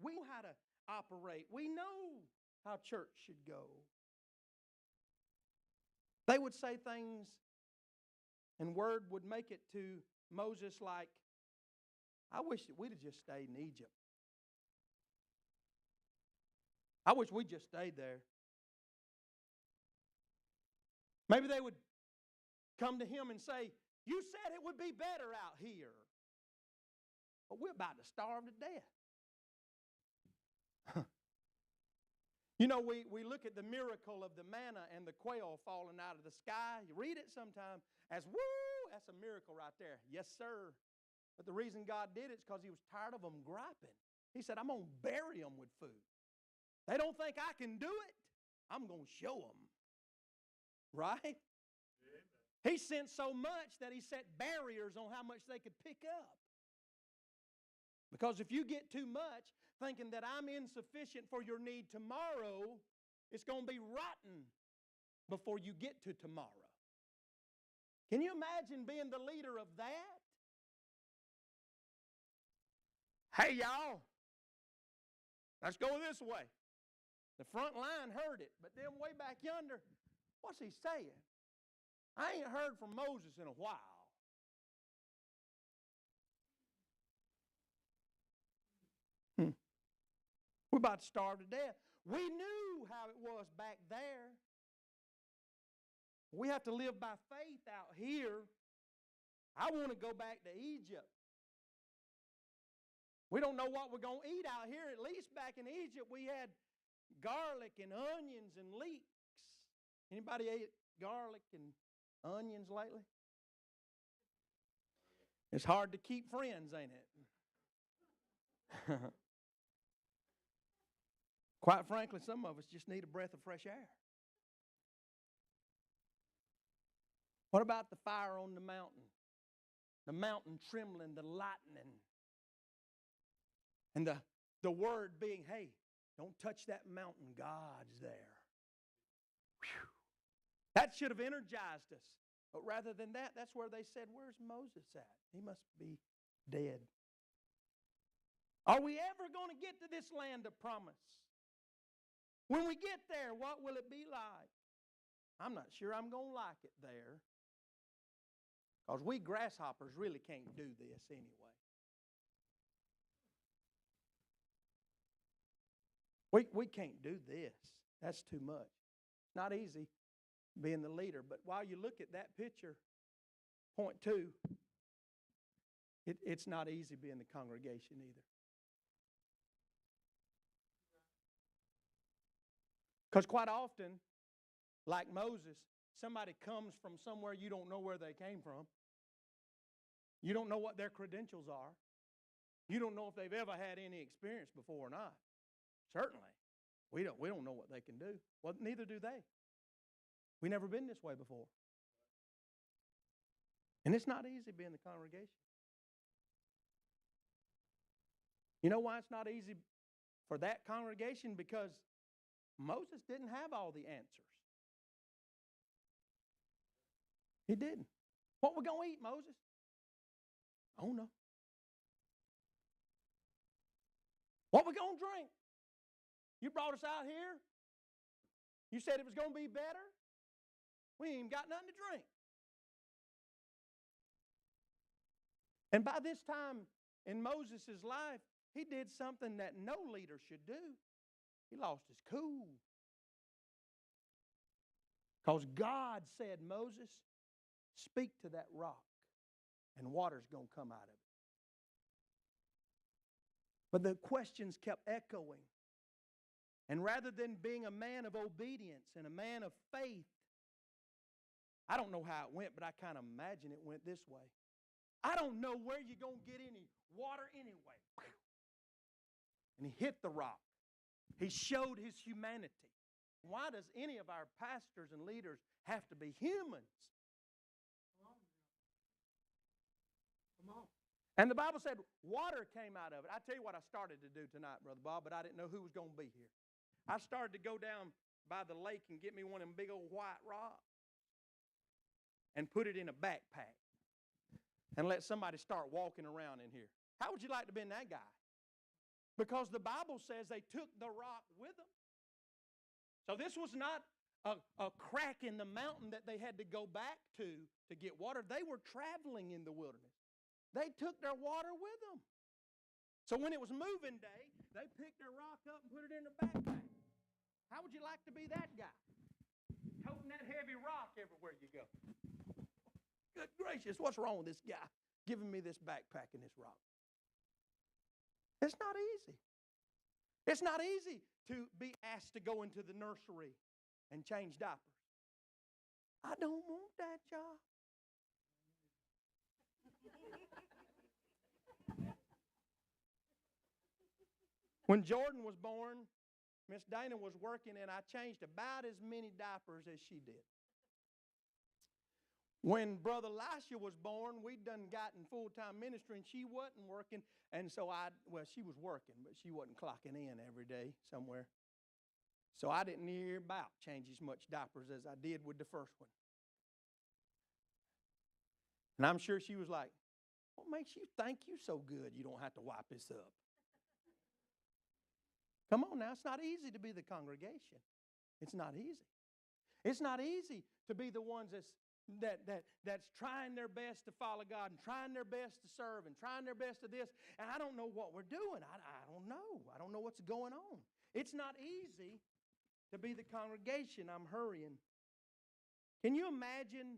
We know how to operate. We know how church should go. They would say things, and word would make it to Moses like, I wish that we'd have just stayed in Egypt. I wish we'd just stayed there. Maybe they would come to him and say, you said it would be better out here. But we're about to starve to death. You know, we look at the miracle of the manna and the quail falling out of the sky. You read it sometime as, woo, that's a miracle right there. Yes, sir. But the reason God did it is because he was tired of them griping. He said, I'm going to bury them with food. They don't think I can do it. I'm going to show them. Right? Amen. He sent so much that he set barriers on how much they could pick up. Because if you get too much, thinking that I'm insufficient for your need tomorrow, it's going to be rotten before you get to tomorrow. Can you imagine being the leader of that? Hey, y'all, let's go this way. The front line heard it, but then way back yonder, what's he saying? I ain't heard from Moses in a while. We're about to starve to death. We knew how it was back there. We have to live by faith out here. I want to go back to Egypt. We don't know what we're going to eat out here. At least back in Egypt, we had garlic and onions and leeks. Anybody ate garlic and onions lately? It's hard to keep friends, ain't it? Quite frankly, some of us just need a breath of fresh air. What about the fire on the mountain? The mountain trembling, the lightning. And the word being, hey, don't touch that mountain. God's there. Whew. That should have energized us. But rather than that, that's where they said, where's Moses at? He must be dead. Are we ever going to get to this land of promise? When we get there, what will it be like? I'm not sure I'm going to like it there. Because we grasshoppers really can't do this anyway. We can't do this. That's too much. Not easy being the leader. But while you look at that picture, point 2, it's not easy being the congregation either. Because quite often, like Moses, somebody comes from somewhere you don't know where they came from. You don't know what their credentials are. You don't know if they've ever had any experience before or not. Certainly, we don't know what they can do. Well, neither do they. We've never been this way before. And it's not easy being the congregation. You know why it's not easy for that congregation? Because Moses didn't have all the answers. He didn't. What we going to eat, Moses? Oh, no. What we going to drink? You brought us out here. You said it was going to be better. We ain't even got nothing to drink. And by this time in Moses' life, he did something that no leader should do. He lost his cool. Because God said, Moses, speak to that rock, and water's going to come out of it. But the questions kept echoing. And rather than being a man of obedience and a man of faith, I don't know how it went, but I kind of imagine it went this way. I don't know where you're going to get any water anyway. And he hit the rock. He showed his humanity. Why does any of our pastors and leaders have to be humans? Come on. And the Bible said water came out of it. I tell you what I started to do tonight, Brother Bob, but I didn't know who was going to be here. I started to go down by the lake and get me one of them big old white rocks and put it in a backpack and let somebody start walking around in here. How would you like to be that guy? Because the Bible says they took the rock with them. So this was not a crack in the mountain that they had to go back to get water. They were traveling in the wilderness. They took their water with them. So when it was moving day, they picked their rock up and put it in their backpack. How would you like to be that guy? Toting that heavy rock everywhere you go. Good gracious, what's wrong with this guy giving me this backpack and this rock? It's not easy. It's not easy to be asked to go into the nursery and change diapers. I don't want that job. When Jordan was born, Miss Dana was working, and I changed about as many diapers as she did. When Brother Elisha was born, we'd done gotten full-time ministry, and she wasn't working. And so she was working, but she wasn't clocking in every day somewhere. So I didn't hear about change as much diapers as I did with the first one. And I'm sure she was like, what makes you think you so good you don't have to wipe this up? Come on now, it's not easy to be the congregation. It's not easy. It's not easy to be the ones that's trying their best to follow God and trying their best to serve and trying their best to this, and I don't know what we're doing. I don't know. I don't know what's going on. It's not easy to be the congregation. I'm hurrying. Can you imagine